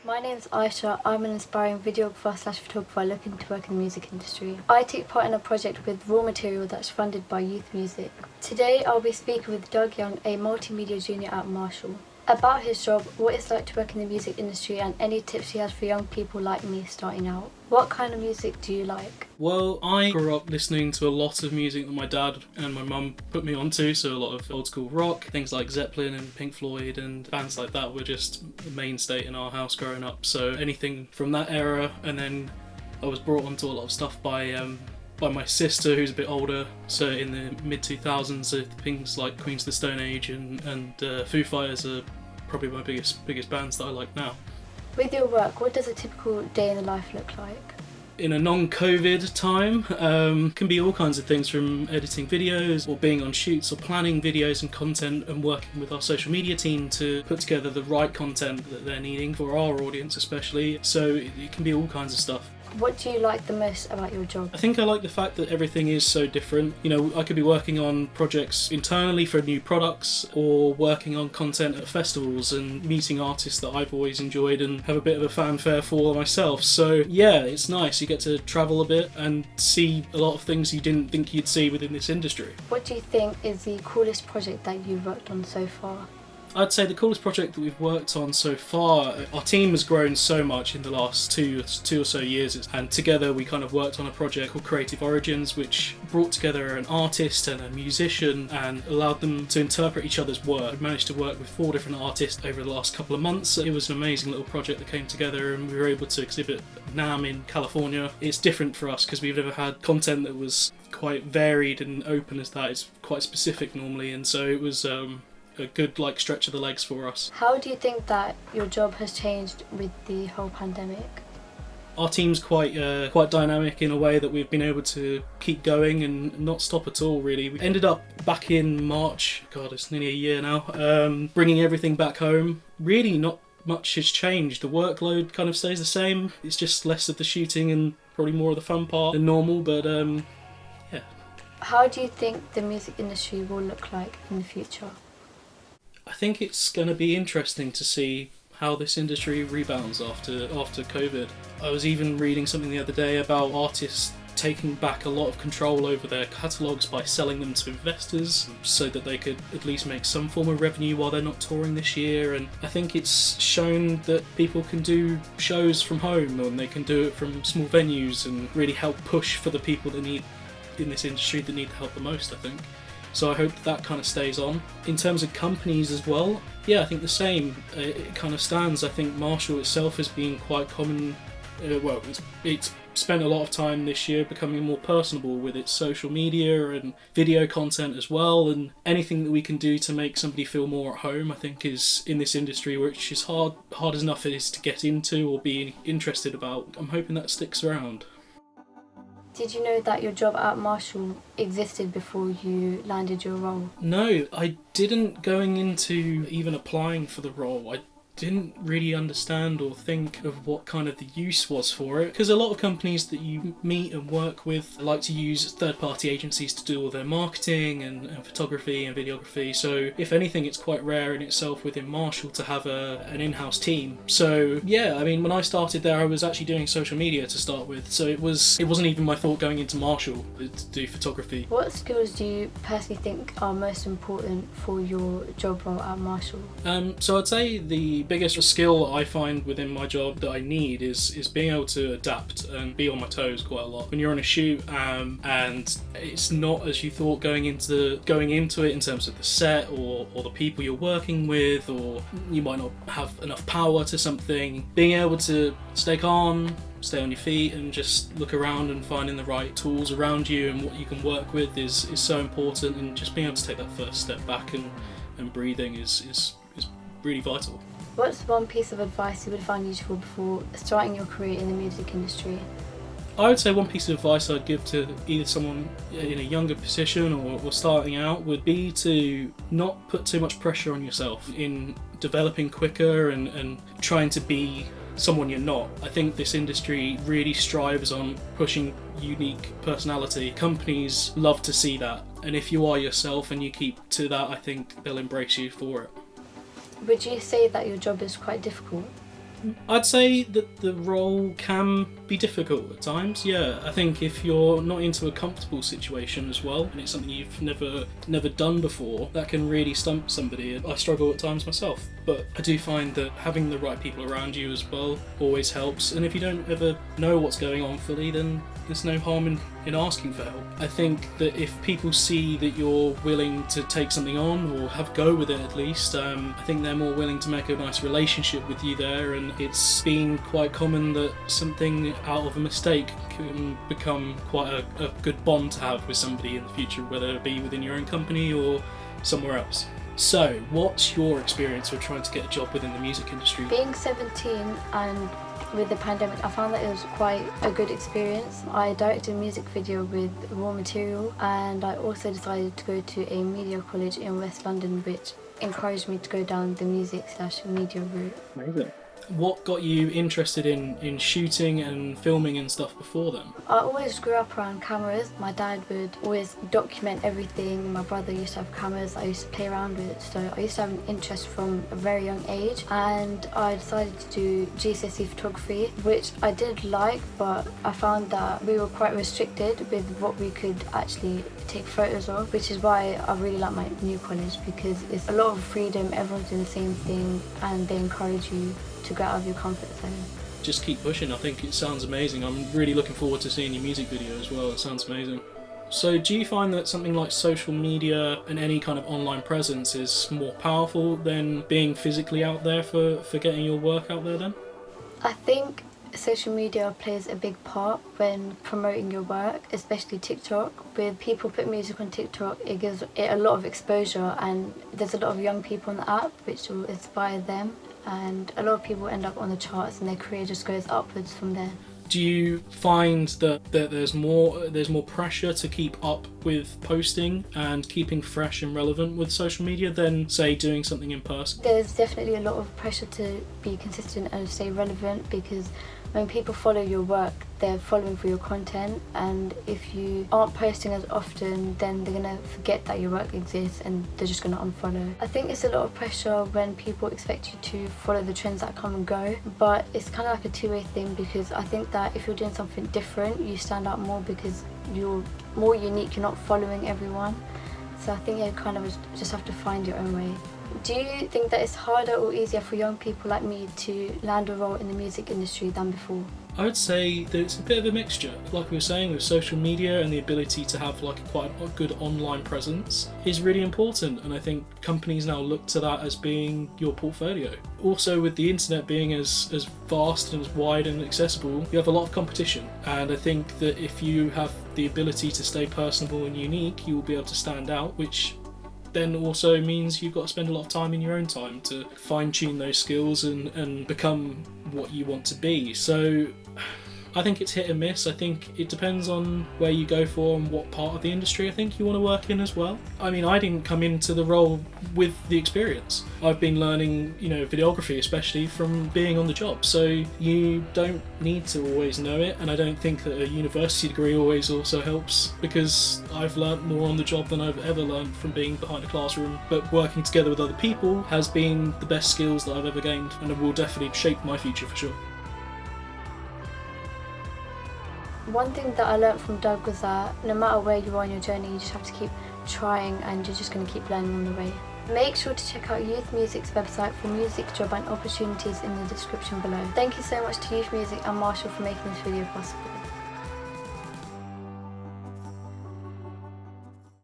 My name's Ayesha. I'm an inspiring videographer/photographer looking to work in the music industry. I take part in a project with raw material that's funded by Youth Music. Today I'll be speaking with Doug Young, a multimedia junior at Marshall, about his job, what it's like to work in the music industry, and any tips he has for young people like me starting out. What kind of music do you like? Well, I grew up listening to a lot of music that my dad and my mum put me onto, so a lot of old school rock, things like Zeppelin and Pink Floyd and bands like that were just a mainstay in our house growing up, so anything from that era. And then I was brought onto a lot of stuff by my sister, who's a bit older, so in the mid-2000s, things like Queens of the Stone Age and Foo Fighters are probably my biggest bands that I like now. With your work, what does a typical day in the life look like? In a non-COVID time, can be all kinds of things, from editing videos or being on shoots or planning videos and content and working with our social media team to put together the right content that they're needing for our audience especially. So it can be all kinds of stuff. What do you like the most about your job? I think I like the fact that everything is so different. You know, I could be working on projects internally for new products or working on content at festivals and meeting artists that I've always enjoyed and have a bit of a fanfare for myself. So yeah, it's nice. You get to travel a bit and see a lot of things you didn't think you'd see within this industry. What do you think is the coolest project that you've worked on so far? I'd say the coolest project that we've worked on so far, our team has grown so much in the last two or so years, and together we kind of worked on a project called Creative Origins, which brought together an artist and a musician and allowed them to interpret each other's work. We managed to work with 4 different artists over the last couple of months. It was an amazing little project that came together, and we were able to exhibit NAMM in California. It's different for us because we've never had content that was quite varied and open as that. It's quite specific normally, and so it was a good stretch of the legs for us. How do you think that your job has changed with the whole pandemic? Our team's quite dynamic in a way that we've been able to keep going and not stop at all, really. We ended up back in March, God, it's nearly a year now, bringing everything back home. Really not much has changed. The workload kind of stays the same. It's just less of the shooting and probably more of the fun part than normal, but yeah. How do you think the music industry will look like in the future? I think it's going to be interesting to see how this industry rebounds after COVID. I was even reading something the other day about artists taking back a lot of control over their catalogues by selling them to investors so that they could at least make some form of revenue while they're not touring this year. And I think it's shown that people can do shows from home and they can do it from small venues and really help push for the people that need in this industry that need the help the most, I think. So I hope that kind of stays on. In terms of companies as well, yeah, I think the same. It kind of stands. I think Marshall itself has been quite common. It's spent a lot of time this year becoming more personable with its social media and video content as well, and anything that we can do to make somebody feel more at home, I think, is in this industry, which is hard as enough it is to get into or be interested about. I'm hoping that sticks around. Did you know that your job at Marshall existed before you landed your role? No, I didn't. Going into even applying for the role, I didn't really understand or think of what kind of the use was for it, because a lot of companies that you meet and work with like to use third-party agencies to do all their marketing and photography and videography. So if anything, it's quite rare in itself within Marshall to have an in-house team. So yeah, I mean, when I started there, I was actually doing social media to start with, so it wasn't even my thought going into Marshall to do photography. What skills do you personally think are most important for your job role at Marshall? So I'd say the biggest skill I find within my job that I need is being able to adapt and be on my toes quite a lot. When you're on a shoot and it's not as you thought going into it in terms of the set or the people you're working with, or you might not have enough power to something, being able to stay calm, stay on your feet and just look around and finding the right tools around you and what you can work with is so important, and just being able to take that first step back and breathing is really vital. What's one piece of advice you would find useful before starting your career in the music industry? I would say one piece of advice I'd give to either someone in a younger position or starting out would be to not put too much pressure on yourself in developing quicker and trying to be someone you're not. I think this industry really strives on pushing unique personality. Companies love to see that, and if you are yourself and you keep to that, I think they'll embrace you for it. Would you say that your job is quite difficult? I'd say that the role can be difficult at times, yeah. I think if you're not into a comfortable situation as well, and it's something you've never done before, that can really stump somebody. I struggle at times myself, but I do find that having the right people around you as well always helps, and if you don't ever know what's going on fully, then there's no harm in asking for help. I think that if people see that you're willing to take something on, or have a go with it at least, I think they're more willing to make a nice relationship with you there, and it's been quite common that something out of a mistake can become quite a good bond to have with somebody in the future, whether it be within your own company or somewhere else. So, what's your experience with trying to get a job within the music industry? Being 17 and with the pandemic, I found that it was quite a good experience. I directed a music video with raw material, and I also decided to go to a media college in West London, which encouraged me to go down the music/media route. Amazing. What got you interested in shooting and filming and stuff before then? I always grew up around cameras. My dad would always document everything. My brother used to have cameras I used to play around with, so I used to have an interest from a very young age, and I decided to do GCSE photography, which I did like, but I found that we were quite restricted with what we could actually take photos of, which is why I really like my new college, because it's a lot of freedom, everyone's doing the same thing, and they encourage you to get out of your comfort zone. Just keep pushing. I think it sounds amazing. I'm really looking forward to seeing your music video as well. It sounds amazing. So do you find that something like social media and any kind of online presence is more powerful than being physically out there for getting your work out there then? I think social media plays a big part when promoting your work, especially TikTok. With people put music on TikTok, it gives it a lot of exposure, and there's a lot of young people on the app which will inspire them, and a lot of people end up on the charts and their career just goes upwards from there. Do you find that there's more pressure to keep up with posting and keeping fresh and relevant with social media than, say, doing something in person? There's definitely a lot of pressure to be consistent and stay relevant, because when people follow your work, they're following for your content, and if you aren't posting as often, then they're going to forget that your work exists and they're just going to unfollow. I think it's a lot of pressure when people expect you to follow the trends that come and go, but it's kind of like a two-way thing, because I think that if you're doing something different, you stand out more because you're more unique, you're not following everyone. So I think you kind of just have to find your own way. Do you think that it's harder or easier for young people like me to land a role in the music industry than before? I would say that it's a bit of a mixture. Like we were saying, with social media and the ability to have like quite a good online presence is really important, and I think companies now look to that as being your portfolio. Also, with the internet being as vast and as wide and accessible, you have a lot of competition, and I think that if you have the ability to stay personable and unique, you will be able to stand out, which then also means you've got to spend a lot of time in your own time to fine-tune those skills and become what you want to be. So I think it's hit and miss. I think it depends on where you go for and what part of the industry I think you want to work in as well. I mean, I didn't come into the role with the experience. I've been learning, videography especially from being on the job. So you don't need to always know it, and I don't think that a university degree always also helps, because I've learnt more on the job than I've ever learned from being behind a classroom. But working together with other people has been the best skills that I've ever gained, and it will definitely shape my future for sure. One thing that I learned from Doug was that no matter where you are in your journey, you just have to keep trying, and you're just going to keep learning on the way. Make sure to check out Youth Music's website for music, job and opportunities in the description below. Thank you so much to Youth Music and Marshall for making this video possible.